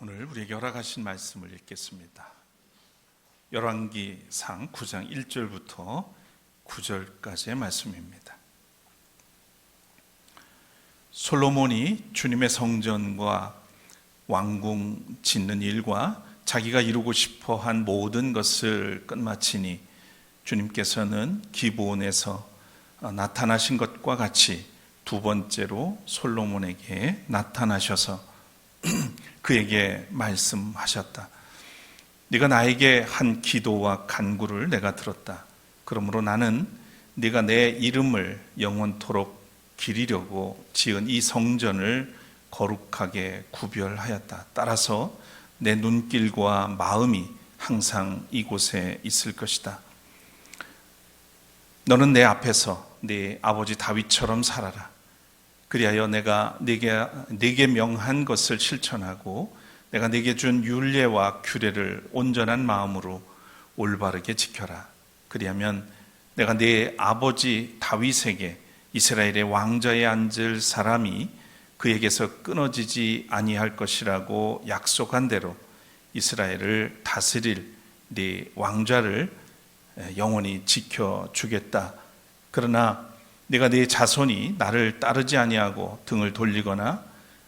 오늘 우리에게 허락하신 말씀을 읽겠습니다. 열왕기상 9장 1절부터 9절까지의 말씀입니다. 솔로몬이 주님의 성전과 왕궁 짓는 일과 자기가 이루고 싶어 한 모든 것을 끝마치니 주님께서는 기브온에서 나타나신 것과 같이 두 번째로 솔로몬에게 나타나셔서 그에게 말씀하셨다. 네가 나에게 한 기도와 간구를 내가 들었다. 그러므로 나는 네가 내 이름을 영원토록 기리려고 지은 이 성전을 거룩하게 구별하였다. 따라서 내 눈길과 마음이 항상 이곳에 있을 것이다. 너는 내 앞에서 네 아버지 다윗처럼 살아라. 그리하여 내가 네게 명한 것을 실천하고 내가 네게 준 율례와 규례를 온전한 마음으로 올바르게 지켜라. 그리하면 내가 네 아버지 다윗에게 이스라엘의 왕좌에 앉을 사람이 그에게서 끊어지지 아니할 것이라고 약속한 대로 이스라엘을 다스릴 네 왕좌를 영원히 지켜주겠다. 그러나 내가 네 자손이 나를 따르지 아니하고 등을 돌리거나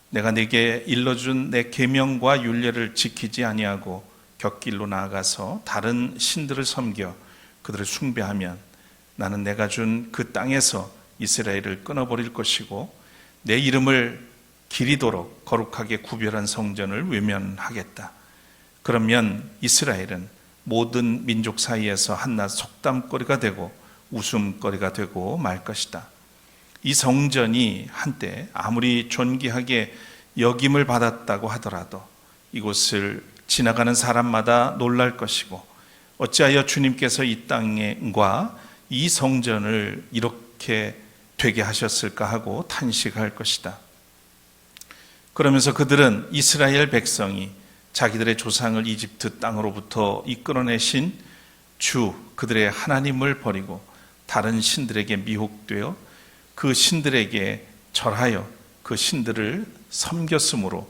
내가 네게 일러준 내 계명과 율례를 지키지 아니하고 곁길로 나아가서 다른 신들을 섬겨 그들을 숭배하면 나는 내가 준 그 땅에서 이스라엘을 끊어버릴 것이고 내 이름을 기리도록 거룩하게 구별한 성전을 외면하겠다. 그러면 이스라엘은 모든 민족 사이에서 한낱 속담거리가 되고 웃음거리가 되고 말 것이다. 이 성전이 한때 아무리 존귀하게 여김을 받았다고 하더라도 이곳을 지나가는 사람마다 놀랄 것이고 어찌하여 주님께서 이 땅과 이 성전을 이렇게 되게 하셨을까 하고 탄식할 것이다. 그러면서 그들은 이스라엘 백성이 자기들의 조상을 이집트 땅으로부터 이끌어내신 주 그들의 하나님을 버리고 다른 신들에게 미혹되어 그 신들에게 절하여 그 신들을 섬겼으므로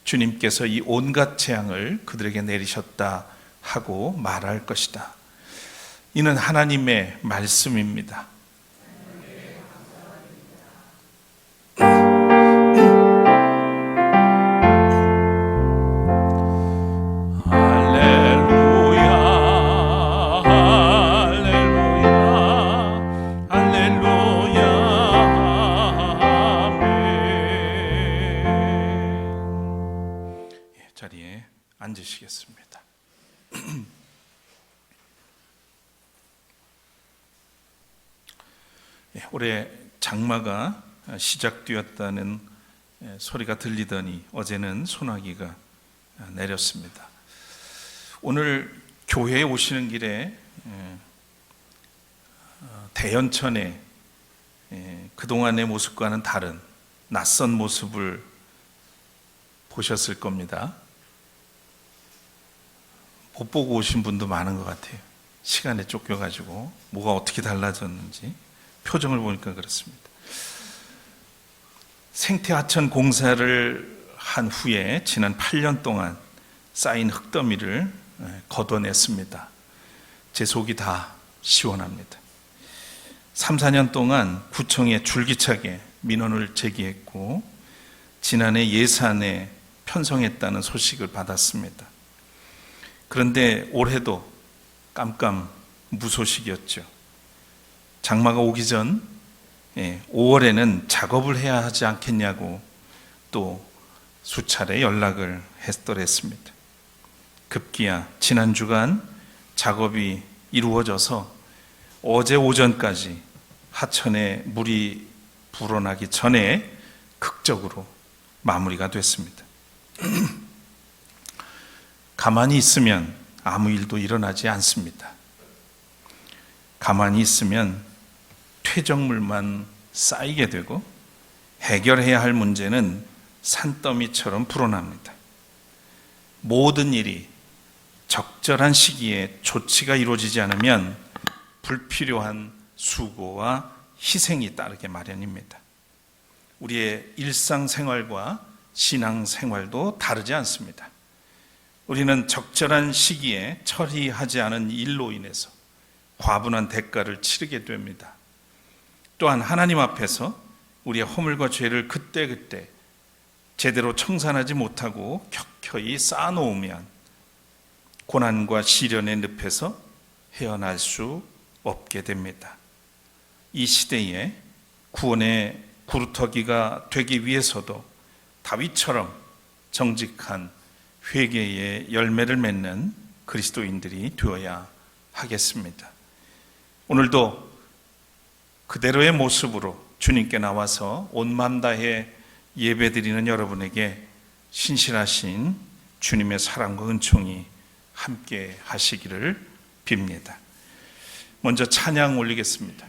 주님께서 이 온갖 재앙을 그들에게 내리셨다 하고 말할 것이다. 이는 하나님의 말씀입니다. 자리에 앉으시겠습니다. 올해 장마가 시작되었다는 소리가 들리더니 어제는 소나기가 내렸습니다. 오늘 교회에 오시는 길에 대연천에 그동안의 모습과는 다른 낯선 모습을 보셨을 겁니다. 못 보고 오신 분도 많은 것 같아요. 시간에 쫓겨가지고 뭐가 어떻게 달라졌는지 표정을 보니까 그렇습니다. 생태하천 공사를 한 후에 지난 8년 동안 쌓인 흙더미를 걷어냈습니다. 제 속이 다 시원합니다. 3, 4년 동안 구청에 줄기차게 민원을 제기했고 지난해 예산에 편성했다는 소식을 받았습니다. 그런데 올해도 깜깜 무소식이었죠. 장마가 오기 전 5월에는 작업을 해야 하지 않겠냐고 또 수차례 연락을 했더랬습니다. 급기야 지난 주간 작업이 이루어져서 어제 오전까지 하천에 물이 불어나기 전에 극적으로 마무리가 됐습니다. 가만히 있으면 아무 일도 일어나지 않습니다. 가만히 있으면 퇴적물만 쌓이게 되고 해결해야 할 문제는 산더미처럼 불어납니다. 모든 일이 적절한 시기에 조치가 이루어지지 않으면 불필요한 수고와 희생이 따르게 마련입니다. 우리의 일상생활과 신앙생활도 다르지 않습니다. 우리는 적절한 시기에 처리하지 않은 일로 인해서 과분한 대가를 치르게 됩니다. 또한 하나님 앞에서 우리의 허물과 죄를 그때그때 제대로 청산하지 못하고 켜켜이 쌓아놓으면 고난과 시련의 늪에서 헤어날 수 없게 됩니다. 이 시대에 구원의 구루터기가 되기 위해서도 다윗처럼 정직한 회개의 열매를 맺는 그리스도인들이 되어야 하겠습니다. 오늘도 그대로의 모습으로 주님께 나와서 온 마음 다해 예배드리는 여러분에게 신실하신 주님의 사랑과 은총이 함께 하시기를 빕니다. 먼저 찬양 올리겠습니다.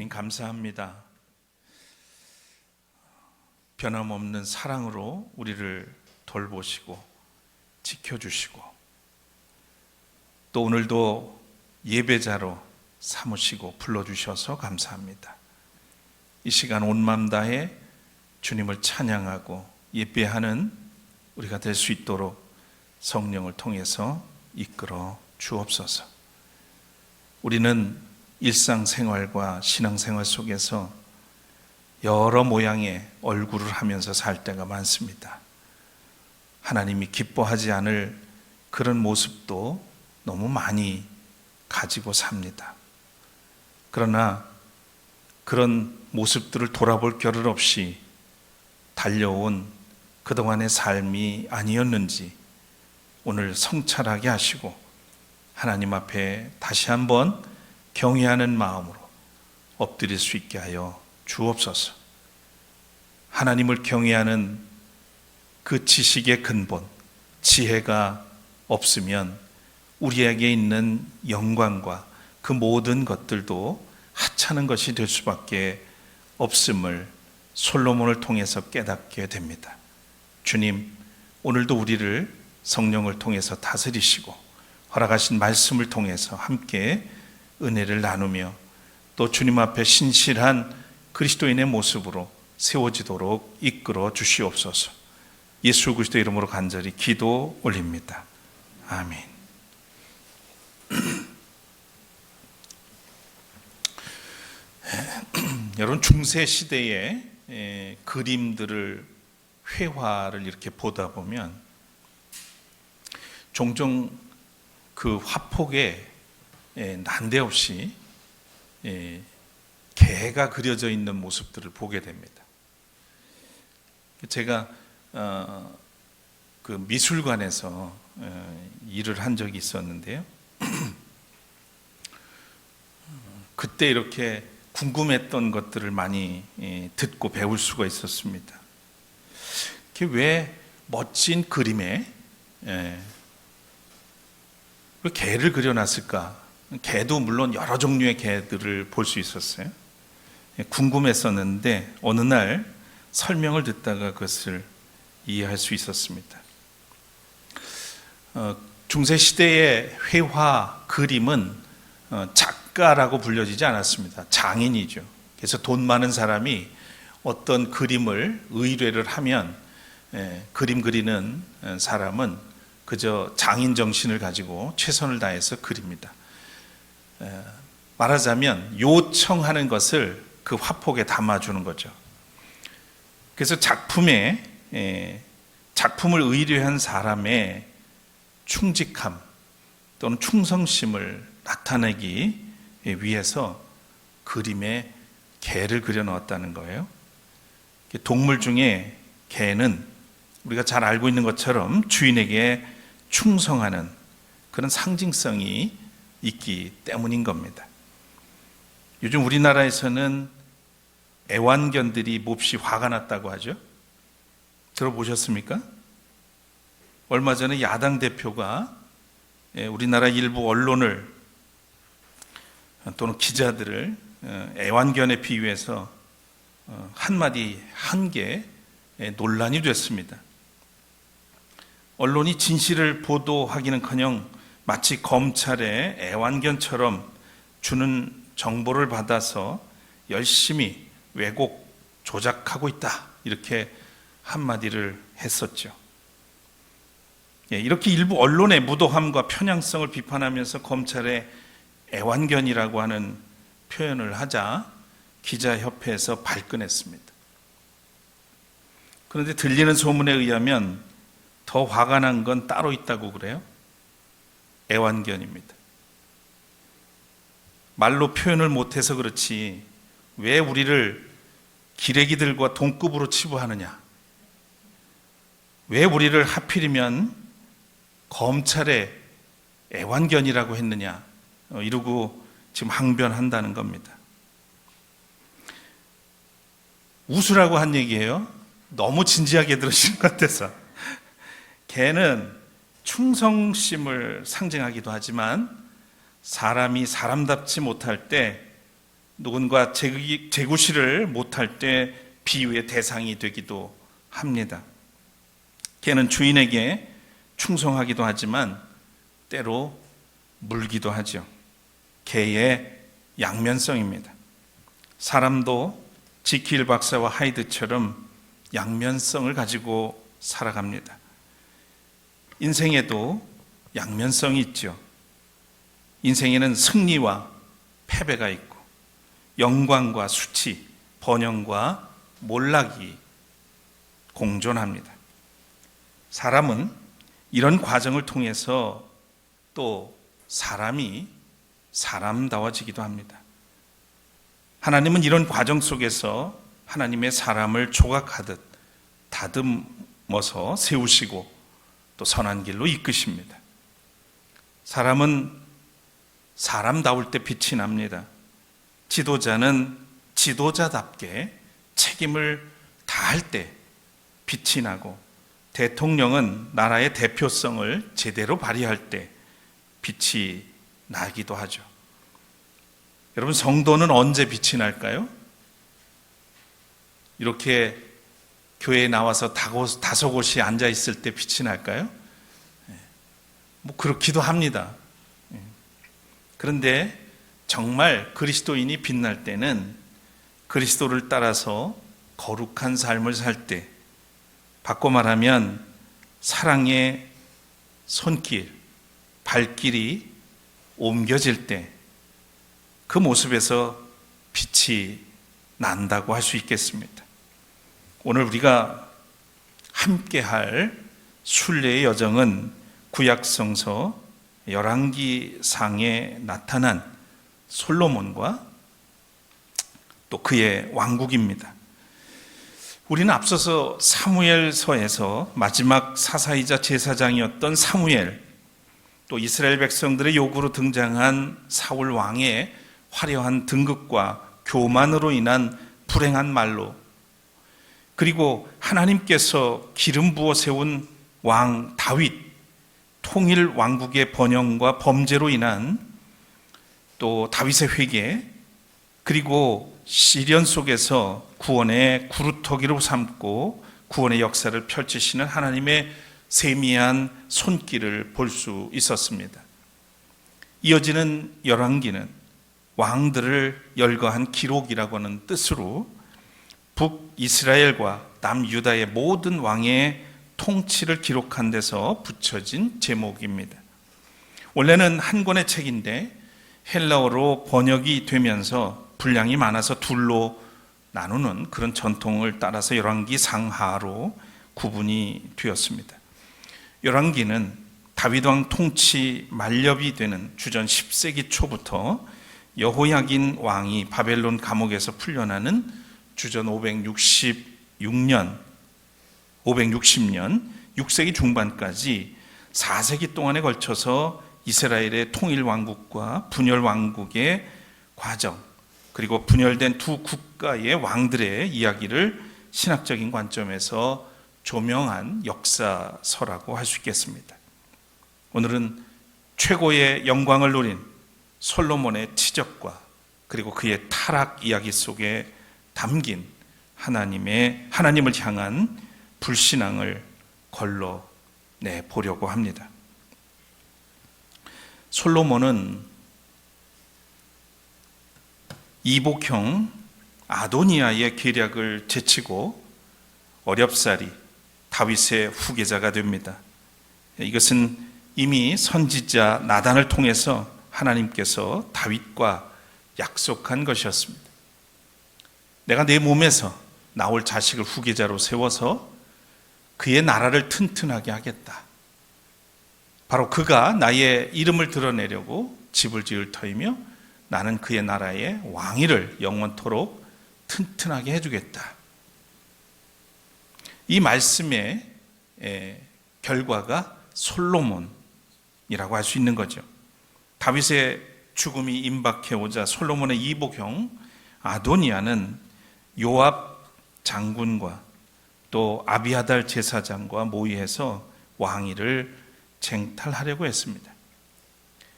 감사합니다. 변함없는 사랑으로 우리를 돌보시고 지켜주시고 또 오늘도 예배자로 삼으시고 불러주셔서 감사합니다. 이 시간 온 마음 다해 주님을 찬양하고 예배하는 우리가 될 수 있도록 성령을 통해서 이끌어 주옵소서. 우리는 일상생활과 신앙생활 속에서 여러 모양의 얼굴을 하면서 살 때가 많습니다. 하나님이 기뻐하지 않을 그런 모습도 너무 많이 가지고 삽니다. 그러나 그런 모습들을 돌아볼 겨를 없이 달려온 그동안의 삶이 아니었는지 오늘 성찰하게 하시고 하나님 앞에 다시 한번 경외하는 마음으로 엎드릴 수 있게 하여 주옵소서. 하나님을 경외하는 그 지식의 근본, 지혜가 없으면 우리에게 있는 영광과 그 모든 것들도 하찮은 것이 될 수밖에 없음을 솔로몬을 통해서 깨닫게 됩니다. 주님, 오늘도 우리를 성령을 통해서 다스리시고 허락하신 말씀을 통해서 함께 은혜를 나누며 또 주님 앞에 신실한 그리스도인의 모습으로 세워지도록 이끌어 주시옵소서. 예수 그리스도 이름으로 간절히 기도 올립니다. 아멘. 여러분, 중세 시대의 그림들을 회화를 이렇게 보다 보면 종종 그 화폭에 난데없이 개가 그려져 있는 모습들을 보게 됩니다. 제가 그 미술관에서 일을 한 적이 있었는데요. 그때 이렇게 궁금했던 것들을 많이 듣고 배울 수가 있었습니다. 왜 멋진 그림에 왜 개를 그려놨을까? 개도 물론 여러 종류의 개들을 볼 수 있었어요. 궁금했었는데 어느 날 설명을 듣다가 그것을 이해할 수 있었습니다. 중세시대의 회화 그림은 작가라고 불려지지 않았습니다. 장인이죠. 그래서 돈 많은 사람이 어떤 그림을 의뢰를 하면 그림 그리는 사람은 그저 장인 정신을 가지고 최선을 다해서 그립니다. 말하자면 요청하는 것을 그 화폭에 담아주는 거죠. 그래서 작품을 의뢰한 사람의 충직함 또는 충성심을 나타내기 위해서 그림에 개를 그려 넣었다는 거예요. 동물 중에 개는 우리가 잘 알고 있는 것처럼 주인에게 충성하는 그런 상징성이 있기 때문인 겁니다. 요즘 우리나라에서는 애완견들이 몹시 화가 났다고 하죠. 들어보셨습니까? 얼마 전에 야당 대표가 우리나라 일부 언론을 또는 기자들을 애완견에 비유해서 한마디 한 게 논란이 됐습니다. 언론이 진실을 보도하기는커녕 마치 검찰의 애완견처럼 주는 정보를 받아서 열심히 왜곡, 조작하고 있다, 이렇게 한마디를 했었죠. 이렇게 일부 언론의 무도함과 편향성을 비판하면서 검찰의 애완견이라고 하는 표현을 하자 기자협회에서 발끈했습니다. 그런데 들리는 소문에 의하면 더 화가 난 건 따로 있다고 그래요. 애완견입니다. 말로 표현을 못해서 그렇지 왜 우리를 기레기들과 동급으로 치부하느냐, 왜 우리를 하필이면 검찰의 애완견이라고 했느냐, 이러고 지금 항변한다는 겁니다. 웃으라고 한 얘기예요. 너무 진지하게 들으시는 것 같아서. 개는 충성심을 상징하기도 하지만 사람이 사람답지 못할 때, 누군가 재구시를 못할 때 비유의 대상이 되기도 합니다. 개는 주인에게 충성하기도 하지만 때로 물기도 하죠. 개의 양면성입니다. 사람도 지킬 박사와 하이드처럼 양면성을 가지고 살아갑니다. 인생에도 양면성이 있죠. 인생에는 승리와 패배가 있고 영광과 수치, 번영과 몰락이 공존합니다. 사람은 이런 과정을 통해서 또 사람이 사람다워지기도 합니다. 하나님은 이런 과정 속에서 하나님의 사람을 조각하듯 다듬어서 세우시고 또 선한 길로 이끄십니다. 사람은 사람다울 때 빛이 납니다. 지도자는 지도자답게 책임을 다할 때 빛이 나고, 대통령은 나라의 대표성을 제대로 발휘할 때 빛이 나기도 하죠. 여러분, 성도는 언제 빛이 날까요? 이렇게 교회에 나와서 다소곳이 앉아 있을 때 빛이 날까요? 뭐 그렇기도 합니다. 그런데 정말 그리스도인이 빛날 때는 그리스도를 따라서 거룩한 삶을 살 때, 바꿔 말하면 사랑의 손길, 발길이 옮겨질 때 그 모습에서 빛이 난다고 할 수 있겠습니다. 오늘 우리가 함께할 순례의 여정은 구약성서 열왕기상에 나타난 솔로몬과 또 그의 왕국입니다. 우리는 앞서서 사무엘서에서 마지막 사사이자 제사장이었던 사무엘, 또 이스라엘 백성들의 요구로 등장한 사울 왕의 화려한 등극과 교만으로 인한 불행한 말로, 그리고 하나님께서 기름 부어 세운 왕 다윗, 통일 왕국의 번영과 범죄로 인한 또 다윗의 회개, 그리고 시련 속에서 구원의 구루터기로 삼고 구원의 역사를 펼치시는 하나님의 세미한 손길을 볼 수 있었습니다. 이어지는 열왕기는 왕들을 열거한 기록이라고 하는 뜻으로 북이스라엘과 남유다의 모든 왕의 통치를 기록한 데서 붙여진 제목입니다. 원래는 한 권의 책인데 헬라어로 번역이 되면서 분량이 많아서 둘로 나누는 그런 전통을 따라서 열왕기 상하로 구분이 되었습니다. 열왕기는 다윗 왕 통치 만렵이 되는 주전 10세기 초부터 여호야긴 왕이 바벨론 감옥에서 풀려나는 주전 560 6년, 560년, 6세기 중반까지 4세기 동안에 걸쳐서 이스라엘의 통일 왕국과 분열 왕국의 과정, 그리고 분열된 두 국가의 왕들의 이야기를 신학적인 관점에서 조명한 역사서라고 할 수 있겠습니다. 오늘은 최고의 영광을 누린 솔로몬의 치적과 그리고 그의 타락 이야기 속에 담긴 하나님을 향한 불신앙을 걸러내 보려고 합니다. 솔로몬은 이복형 아도니아의 계략을 제치고 어렵사리 다윗의 후계자가 됩니다. 이것은 이미 선지자 나단을 통해서 하나님께서 다윗과 약속한 것이었습니다. 내가 내 몸에서 나올 자식을 후계자로 세워서 그의 나라를 튼튼하게 하겠다. 바로 그가 나의 이름을 드러내려고 집을 지을 터이며 나는 그의 나라의 왕위를 영원토록 튼튼하게 해주겠다. 이 말씀의 결과가 솔로몬이라고 할 수 있는 거죠. 다윗의 죽음이 임박해오자 솔로몬의 이복형 아도니아는 요압 장군과 또 아비아달 제사장과 모의해서 왕위를 쟁탈하려고 했습니다.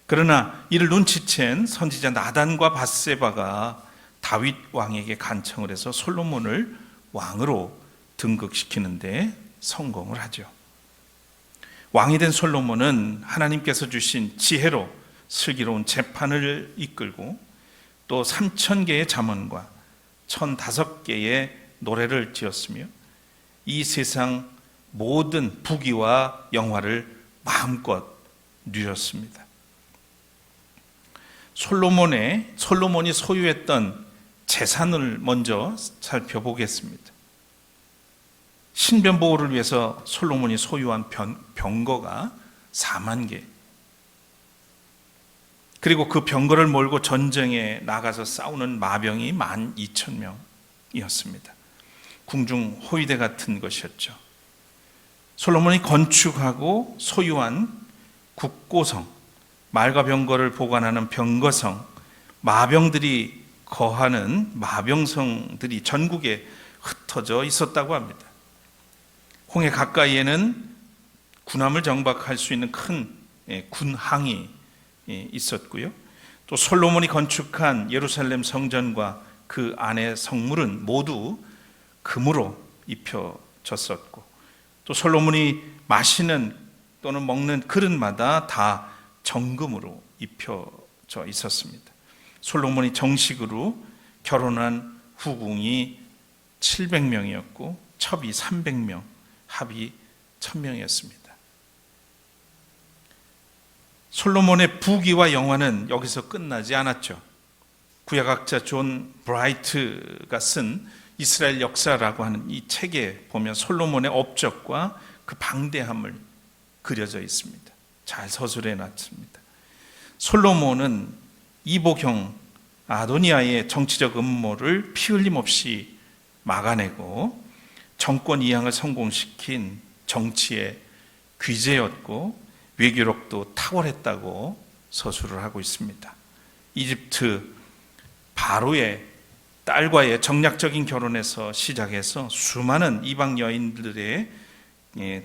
그러나 이를 눈치챈 선지자 나단과 밧세바가 다윗 왕에게 간청을 해서 솔로몬을 왕으로 등극시키는데 성공을 하죠. 왕이 된 솔로몬은 하나님께서 주신 지혜로 슬기로운 재판을 이끌고 또 3,000개의 잠언과 1,005개의 노래를 지었으며 이 세상 모든 부귀와 영화를 마음껏 누렸습니다. 솔로몬이 소유했던 재산을 먼저 살펴보겠습니다. 신변 보호를 위해서 솔로몬이 소유한 병거가 4만 개, 그리고 그 병거를 몰고 전쟁에 나가서 싸우는 마병이 12,000명이었습니다. 궁중 호위대 같은 것이었죠. 솔로몬이 건축하고 소유한 국고성, 말과 병거를 보관하는 병거성, 마병들이 거하는 마병성들이 전국에 흩어져 있었다고 합니다. 홍해 가까이에는 군함을 정박할 수 있는 큰 군항이 있었고요. 또 솔로몬이 건축한 예루살렘 성전과 그 안의 성물은 모두 금으로 입혀졌었고, 또 솔로몬이 마시는 또는 먹는 그릇마다 다 정금으로 입혀져 있었습니다. 솔로몬이 정식으로 결혼한 후궁이 700명이었고 첩이 300명, 합이 1000명이었습니다. 솔로몬의 부귀와 영화는 여기서 끝나지 않았죠. 구약학자 존 브라이트가 쓴 이스라엘 역사라고 하는 이 책에 보면 솔로몬의 업적과 그 방대함을 그려져 있습니다. 잘 서술해 놨습니다. 솔로몬은 이복형 아도니아의 정치적 음모를 피 흘림 없이 막아내고 정권 이양을 성공시킨 정치의 귀재였고 외교력도 탁월했다고 서술을 하고 있습니다. 이집트 바로의 딸과의 정략적인 결혼에서 시작해서 수많은 이방 여인들의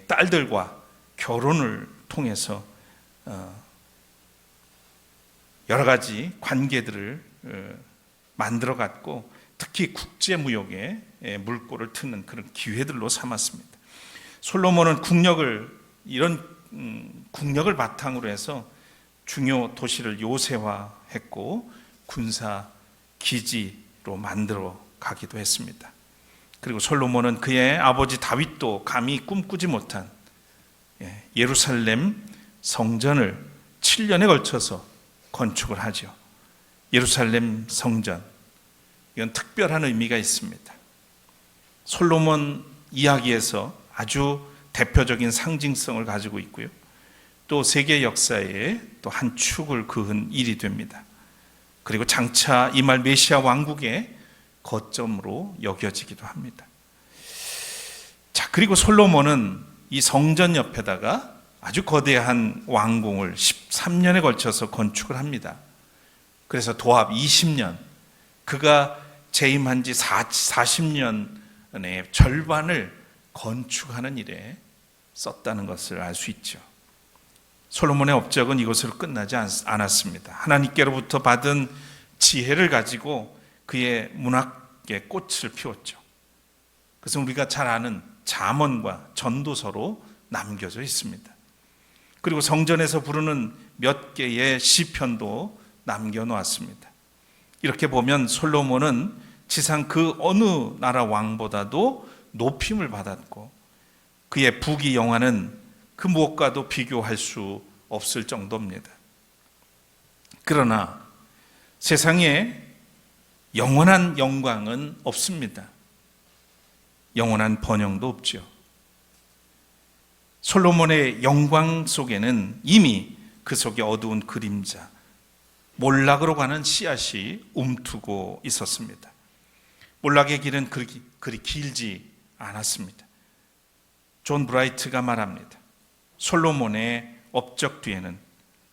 딸들과 결혼을 통해서 여러 가지 관계들을 만들어갔고 특히 국제무역에 물꼬를 트는 그런 기회들로 삼았습니다. 솔로몬은 국력을 바탕으로 해서 중요 도시를 요새화했고 군사 기지로 만들어 가기도 했습니다. 그리고 솔로몬은 그의 아버지 다윗도 감히 꿈꾸지 못한 예루살렘 성전을 7년에 걸쳐서 건축을 하죠. 예루살렘 성전, 이건 특별한 의미가 있습니다. 솔로몬 이야기에서 아주 대표적인 상징성을 가지고 있고요. 또 세계 역사에 또 한 축을 그은 일이 됩니다. 그리고 장차 임할 메시아 왕국의 거점으로 여겨지기도 합니다. 자, 그리고 솔로몬은 이 성전 옆에다가 아주 거대한 왕궁을 13년에 걸쳐서 건축을 합니다. 그래서 도합 20년, 그가 재임한 지 40년의 절반을 건축하는 일에 썼다는 것을 알 수 있죠. 솔로몬의 업적은 이것으로 끝나지 않았습니다. 하나님께로부터 받은 지혜를 가지고 그의 문학의 꽃을 피웠죠. 그래서 우리가 잘 아는 잠언과 전도서로 남겨져 있습니다. 그리고 성전에서 부르는 몇 개의 시편도 남겨놓았습니다. 이렇게 보면 솔로몬은 지상 그 어느 나라 왕보다도 높임을 받았고 그의 부귀 영화는 그 무엇과도 비교할 수 없을 정도입니다. 그러나 세상에 영원한 영광은 없습니다. 영원한 번영도 없죠. 솔로몬의 영광 속에는 이미 그 속에 어두운 그림자, 몰락으로 가는 씨앗이 움트고 있었습니다. 몰락의 길은 그리 길지 않았습니다. 존 브라이트가 말합니다. 솔로몬의 업적 뒤에는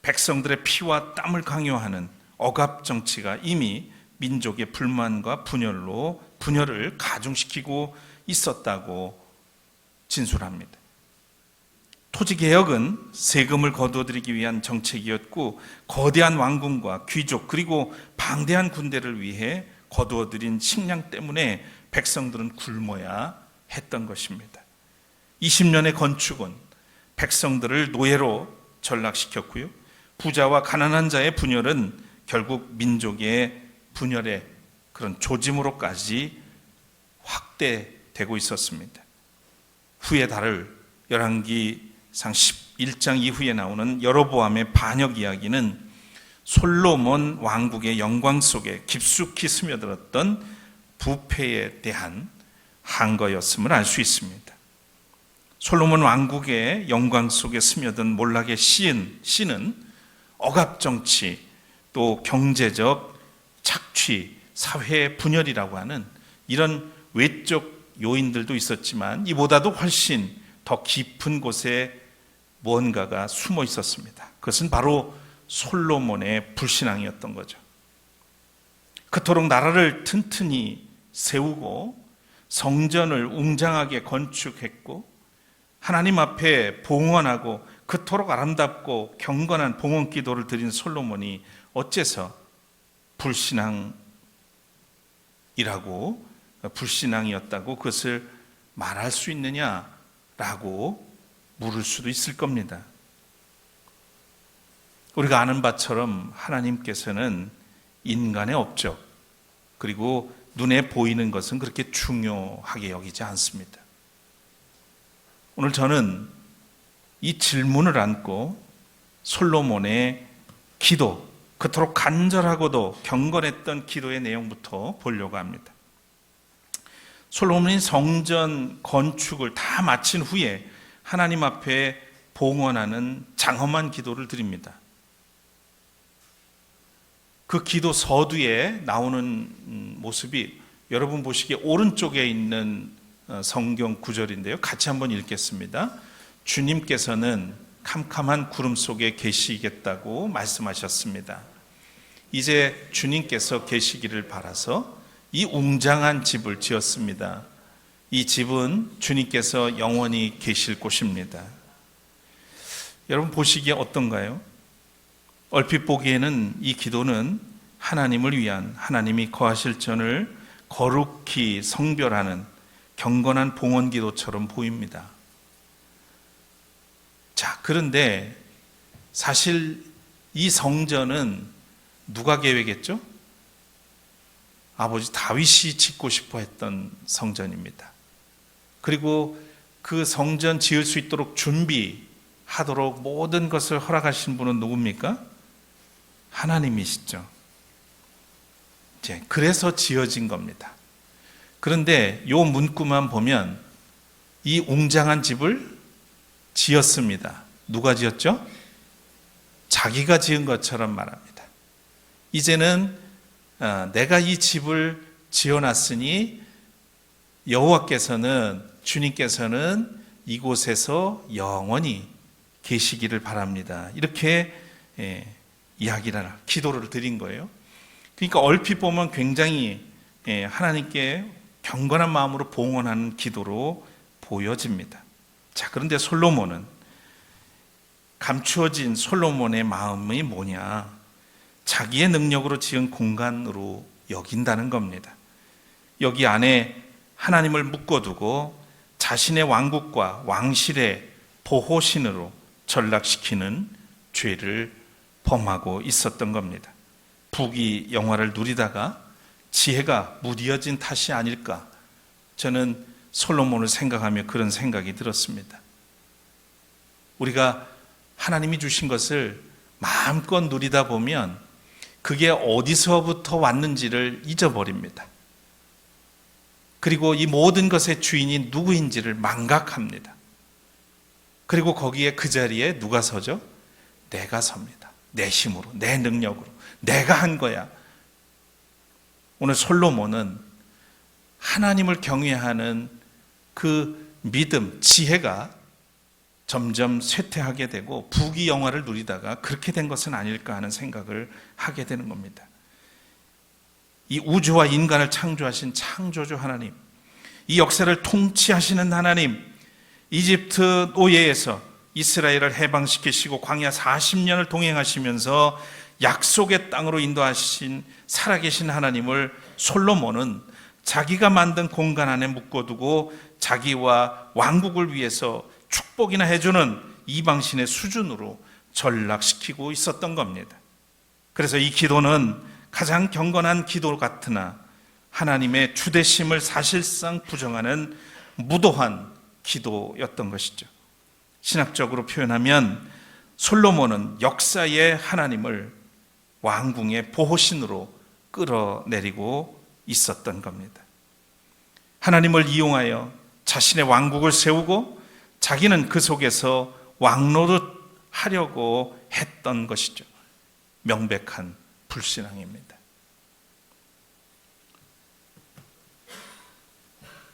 백성들의 피와 땀을 강요하는 억압 정치가 이미 민족의 불만과 분열을 가중시키고 있었다고 진술합니다. 토지개혁은 세금을 거두어들이기 위한 정책이었고 거대한 왕궁과 귀족 그리고 방대한 군대를 위해 거두어들인 식량 때문에 백성들은 굶어야 했던 것입니다. 20년의 건축은 백성들을 노예로 전락시켰고요. 부자와 가난한 자의 분열은 결국 민족의 분열의 그런 조짐으로까지 확대되고 있었습니다. 후에 다룰 열왕기상 11장 이후에 나오는 여로보암의 반역 이야기는 솔로몬 왕국의 영광 속에 깊숙이 스며들었던 부패에 대한 항거였음을 알 수 있습니다. 솔로몬 왕국의 영광 속에 스며든 몰락의 씨는 억압정치, 또 경제적 착취, 사회 분열이라고 하는 이런 외적 요인들도 있었지만 이보다도 훨씬 더 깊은 곳에 무언가가 숨어 있었습니다. 그것은 바로 솔로몬의 불신앙이었던 거죠. 그토록 나라를 튼튼히 세우고 성전을 웅장하게 건축했고 하나님 앞에 봉헌하고 그토록 아름답고 경건한 봉헌 기도를 드린 솔로몬이 어째서 불신앙이었다고 그것을 말할 수 있느냐라고 물을 수도 있을 겁니다. 우리가 아는 바처럼 하나님께서는 인간의 업적 그리고 눈에 보이는 것은 그렇게 중요하게 여기지 않습니다. 오늘 저는 이 질문을 안고 솔로몬의 기도, 그토록 간절하고도 경건했던 기도의 내용부터 보려고 합니다. 솔로몬이 성전 건축을 다 마친 후에 하나님 앞에 봉헌하는 장엄한 기도를 드립니다. 그 기도 서두에 나오는 모습이 여러분 보시기에 오른쪽에 있는 성경 구절인데요. 같이 한번 읽겠습니다. 주님께서는 캄캄한 구름 속에 계시겠다고 말씀하셨습니다. 이제 주님께서 계시기를 바라서 이 웅장한 집을 지었습니다. 이 집은 주님께서 영원히 계실 곳입니다. 여러분 보시기에 어떤가요? 얼핏 보기에는 이 기도는 하나님을 위한 하나님이 거하실 전을 거룩히 성별하는 경건한 봉헌 기도처럼 보입니다. 자, 그런데 사실 이 성전은 누가 계획했죠? 아버지 다윗이 짓고 싶어 했던 성전입니다. 그리고 그 성전 지을 수 있도록 준비하도록 모든 것을 허락하신 분은 누굽니까? 하나님이시죠. 이제 그래서 지어진 겁니다. 그런데 요 문구만 보면 이 웅장한 집을 지었습니다. 누가 지었죠? 자기가 지은 것처럼 말합니다. 이제는 내가 이 집을 지어놨으니 여호와께서는 주님께서는 이곳에서 영원히 계시기를 바랍니다. 이렇게 기도를 드린 거예요. 그러니까 얼핏 보면 굉장히 하나님께 경건한 마음으로 봉헌하는 기도로 보여집니다. 자, 그런데 솔로몬은, 감추어진 솔로몬의 마음이 뭐냐? 자기의 능력으로 지은 공간으로 여긴다는 겁니다. 여기 안에 하나님을 묶어두고 자신의 왕국과 왕실의 보호신으로 전락시키는 죄를 범하고 있었던 겁니다. 부귀 영화를 누리다가 지혜가 무뎌진 탓이 아닐까, 저는 솔로몬을 생각하며 그런 생각이 들었습니다. 우리가 하나님이 주신 것을 마음껏 누리다 보면 그게 어디서부터 왔는지를 잊어버립니다. 그리고 이 모든 것의 주인이 누구인지를 망각합니다. 그리고 거기에 그 자리에 누가 서죠? 내가 섭니다. 내 힘으로, 내 능력으로, 내가 한 거야. 오늘 솔로몬은 하나님을 경외하는 그 믿음, 지혜가 점점 쇠퇴하게 되고 부귀영화를 누리다가 그렇게 된 것은 아닐까 하는 생각을 하게 되는 겁니다. 이 우주와 인간을 창조하신 창조주 하나님, 이 역사를 통치하시는 하나님, 이집트 노예에서 이스라엘을 해방시키시고 광야 40년을 동행하시면서 약속의 땅으로 인도하신 살아계신 하나님을 솔로몬은 자기가 만든 공간 안에 묶어두고 자기와 왕국을 위해서 축복이나 해주는 이방신의 수준으로 전락시키고 있었던 겁니다. 그래서 이 기도는 가장 경건한 기도 같으나 하나님의 주되심을 사실상 부정하는 무도한 기도였던 것이죠. 신학적으로 표현하면 솔로몬은 역사의 하나님을 왕궁의 보호신으로 끌어내리고 있었던 겁니다. 하나님을 이용하여 자신의 왕국을 세우고 자기는 그 속에서 왕노릇 하려고 했던 것이죠. 명백한 불신앙입니다.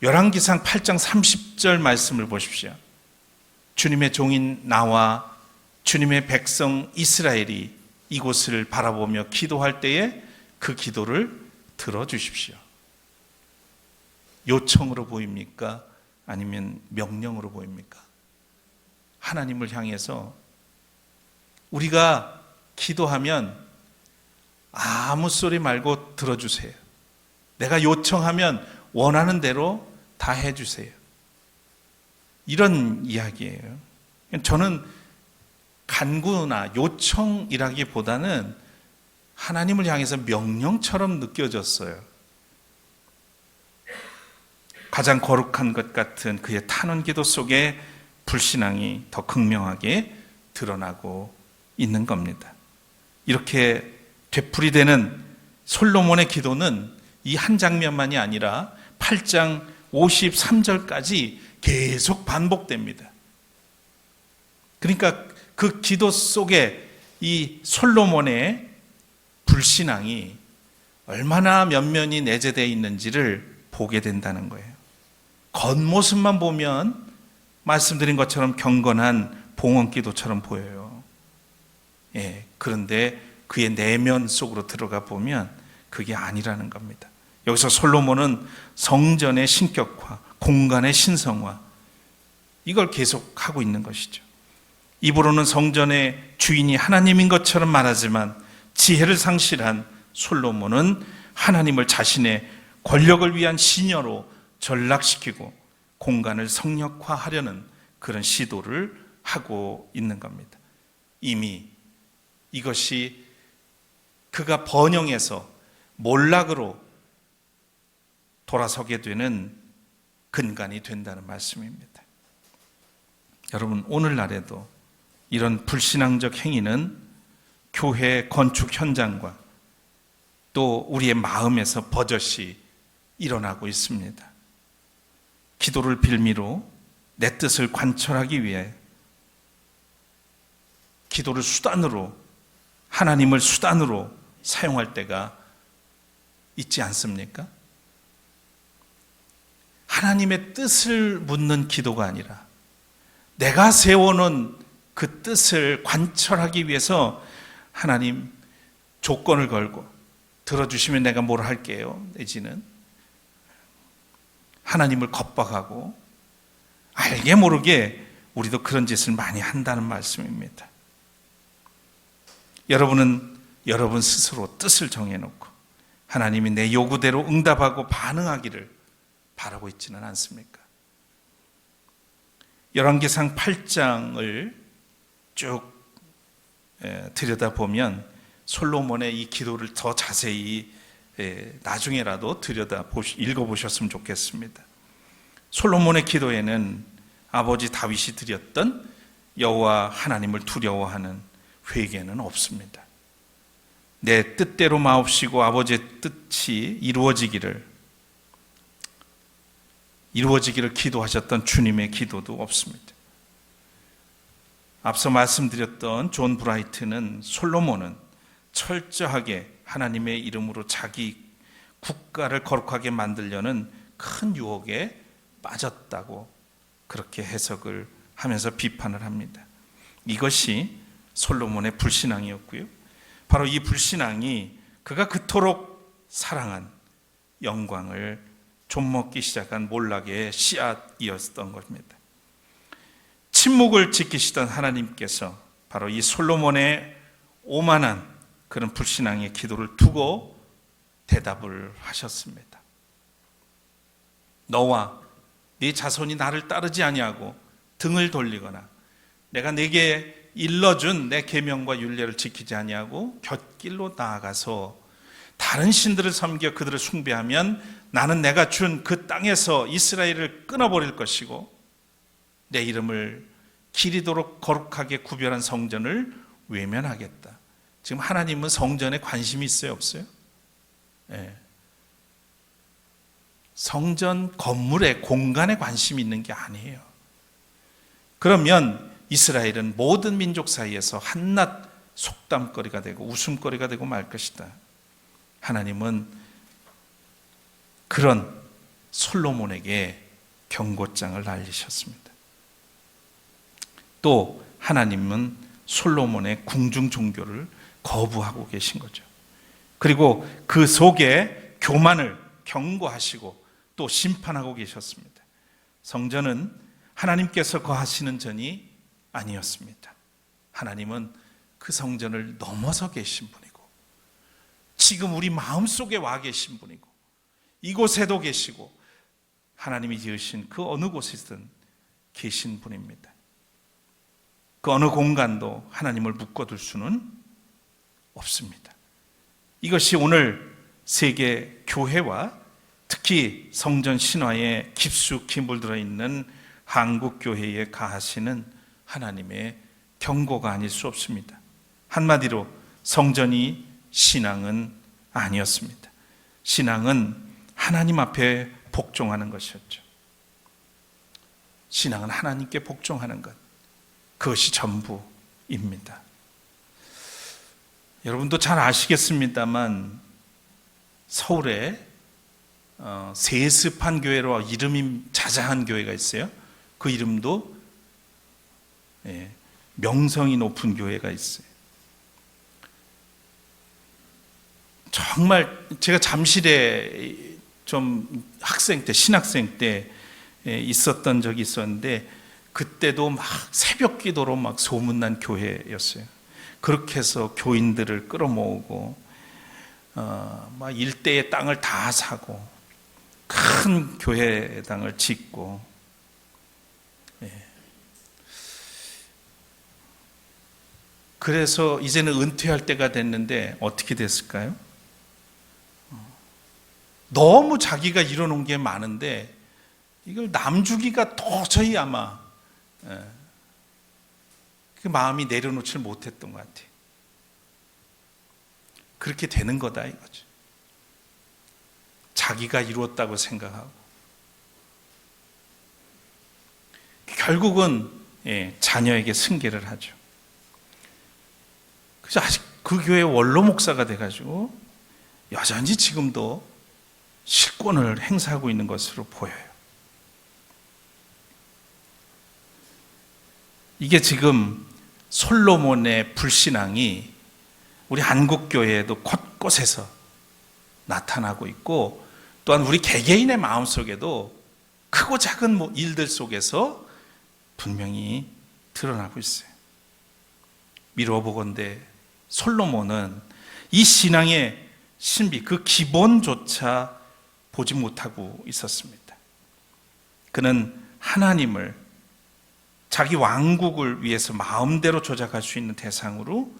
열왕기상 8장 30절 말씀을 보십시오. 주님의 종인 나와 주님의 백성 이스라엘이 이곳을 바라보며 기도할 때에 그 기도를 들어주십시오. 요청으로 보입니까? 아니면 명령으로 보입니까? 하나님을 향해서 우리가 기도하면 아무 소리 말고 들어주세요. 내가 요청하면 원하는 대로 다 해주세요. 이런 이야기예요. 저는 간구나 요청이라기보다는 하나님을 향해서 명령처럼 느껴졌어요. 가장 거룩한 것 같은 그의 탄원 기도 속에 불신앙이 더 극명하게 드러나고 있는 겁니다. 이렇게 되풀이되는 솔로몬의 기도는 이 한 장면만이 아니라 8장 53절까지 계속 반복됩니다. 그러니까 그 기도 속에 이 솔로몬의 불신앙이 얼마나 면면이 내재되어 있는지를 보게 된다는 거예요. 겉모습만 보면 말씀드린 것처럼 경건한 봉헌기도처럼 보여요. 그런데 그의 내면 속으로 들어가 보면 그게 아니라는 겁니다. 여기서 솔로몬은 성전의 신격화, 공간의 신성화, 이걸 계속하고 있는 것이죠. 입으로는 성전의 주인이 하나님인 것처럼 말하지만 지혜를 상실한 솔로몬은 하나님을 자신의 권력을 위한 시녀로 전락시키고 공간을 성역화하려는 그런 시도를 하고 있는 겁니다. 이미 이것이 그가 번영해서 몰락으로 돌아서게 되는 근간이 된다는 말씀입니다. 여러분, 오늘날에도 이런 불신앙적 행위는 교회 건축 현장과 또 우리의 마음에서 버젓이 일어나고 있습니다. 기도를 빌미로 내 뜻을 관철하기 위해 기도를 수단으로, 하나님을 수단으로 사용할 때가 있지 않습니까? 하나님의 뜻을 묻는 기도가 아니라 내가 세워놓은 그 뜻을 관철하기 위해서 하나님 조건을 걸고 들어주시면 내가 뭘 할게요 내지는 하나님을 겁박하고 알게 모르게 우리도 그런 짓을 많이 한다는 말씀입니다. 여러분은 여러분 스스로 뜻을 정해놓고 하나님이 내 요구대로 응답하고 반응하기를 바라고 있지는 않습니까? 열왕기상 8장을 쭉 들여다보면 솔로몬의 이 기도를 더 자세히 나중에라도 읽어보셨으면 좋겠습니다. 솔로몬의 기도에는 아버지 다윗이 드렸던 여호와 하나님을 두려워하는 회개는 없습니다. 내 뜻대로 마옵시고 아버지의 뜻이 이루어지기를 기도하셨던 주님의 기도도 없습니다. 앞서 말씀드렸던 존 브라이트는 솔로몬은 철저하게 하나님의 이름으로 자기 국가를 거룩하게 만들려는 큰 유혹에 빠졌다고 그렇게 해석을 하면서 비판을 합니다. 이것이 솔로몬의 불신앙이었고요. 바로 이 불신앙이 그가 그토록 사랑한 영광을 좀먹기 시작한 몰락의 씨앗이었던 겁니다. 침묵을 지키시던 하나님께서 바로 이 솔로몬의 오만한 그런 불신앙의 기도를 두고 대답을 하셨습니다. 너와 네 자손이 나를 따르지 아니하고 등을 돌리거나 내가 네게 일러준 내 계명과 율례를 지키지 아니하고 곁길로 나아가서 다른 신들을 섬겨 그들을 숭배하면 나는 내가 준 그 땅에서 이스라엘을 끊어버릴 것이고 내 이름을 기리도록 거룩하게 구별한 성전을 외면하겠다. 지금 하나님은 성전에 관심이 있어요, 없어요? 네. 성전 건물에 공간에 관심이 있는 게 아니에요. 그러면 이스라엘은 모든 민족 사이에서 한낱 속담거리가 되고 웃음거리가 되고 말 것이다. 하나님은 그런 솔로몬에게 경고장을 날리셨습니다. 또 하나님은 솔로몬의 궁중 종교를 거부하고 계신 거죠. 그리고 그 속에 교만을 경고하시고 또 심판하고 계셨습니다. 성전은 하나님께서 거하시는 전이 아니었습니다. 하나님은 그 성전을 넘어서 계신 분이고 지금 우리 마음속에 와 계신 분이고 이곳에도 계시고 하나님이 지으신 그 어느 곳이든 계신 분입니다. 그 어느 공간도 하나님을 묶어둘 수는 없습니다. 이것이 오늘 세계 교회와 특히 성전 신화에 깊숙이 물들어 있는 한국 교회에 가하시는 하나님의 경고가 아닐 수 없습니다. 한마디로 성전이 신앙은 아니었습니다. 신앙은 하나님 앞에 복종하는 것이었죠. 신앙은 하나님께 복종하는 것, 그것이 전부입니다. 여러분도 잘 아시겠습니다만 서울에 세습한 교회로 이름이 자자한 교회가 있어요. 그 이름도 명성이 높은 교회가 있어요. 정말 제가 잠실에 좀 학생 때, 신학생 때 있었던 적이 있었는데 그때도 막 새벽 기도로 막 소문난 교회였어요. 그렇게 해서 교인들을 끌어모으고 막 일대의 땅을 다 사고 큰 교회당을 짓고 그래서 이제는 은퇴할 때가 됐는데 어떻게 됐을까요? 너무 자기가 이뤄놓은 게 많은데 이걸 남주기가 도저히 아마 그 마음이 내려놓질 못했던 것 같아요. 그렇게 되는 거다 이거죠. 자기가 이루었다고 생각하고 결국은 자녀에게 승계를 하죠. 그래서 아직 그 교회 원로 목사가 돼가지고 여전히 지금도 실권을 행사하고 있는 것으로 보여요. 이게 지금 솔로몬의 불신앙이 우리 한국교회에도 곳곳에서 나타나고 있고, 또한 우리 개개인의 마음속에도 크고 작은 일들 속에서 분명히 드러나고 있어요. 미뤄보건대 솔로몬은 이 신앙의 신비, 그 기본조차 보지 못하고 있었습니다. 그는 하나님을 자기 왕국을 위해서 마음대로 조작할 수 있는 대상으로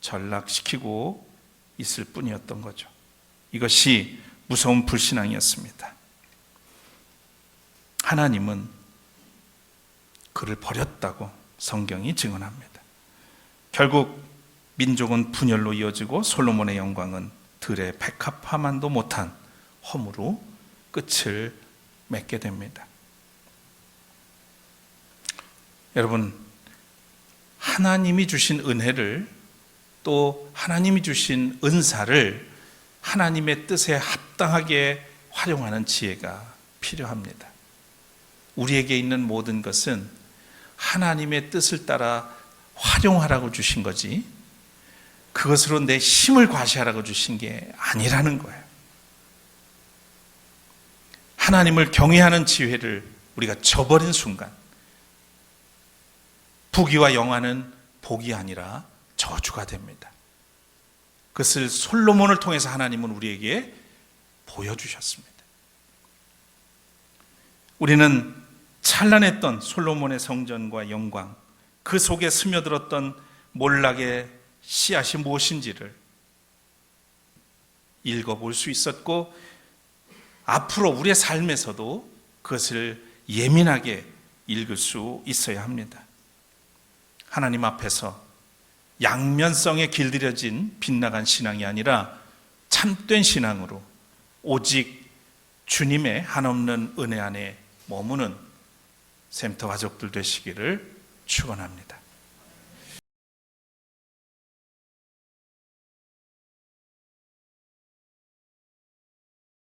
전락시키고 있을 뿐이었던 거죠. 이것이 무서운 불신앙이었습니다. 하나님은 그를 버렸다고 성경이 증언합니다. 결국 민족은 분열로 이어지고 솔로몬의 영광은 들의 백합화만도 못한 허무로 끝을 맺게 됩니다. 여러분, 하나님이 주신 은혜를, 또 하나님이 주신 은사를 하나님의 뜻에 합당하게 활용하는 지혜가 필요합니다. 우리에게 있는 모든 것은 하나님의 뜻을 따라 활용하라고 주신 거지, 그것으로 내 힘을 과시하라고 주신 게 아니라는 거예요. 하나님을 경외하는 지혜를 우리가 저버린 순간 부귀와 영화는 복이 아니라 저주가 됩니다. 그것을 솔로몬을 통해서 하나님은 우리에게 보여주셨습니다. 우리는 찬란했던 솔로몬의 성전과 영광, 그 속에 스며들었던 몰락의 씨앗이 무엇인지를 읽어볼 수 있었고, 앞으로 우리의 삶에서도 그것을 예민하게 읽을 수 있어야 합니다. 하나님 앞에서 양면성에 길들여진 빗나간 신앙이 아니라 참된 신앙으로 오직 주님의 한없는 은혜 안에 머무는 샘터 가족들 되시기를 축원합니다.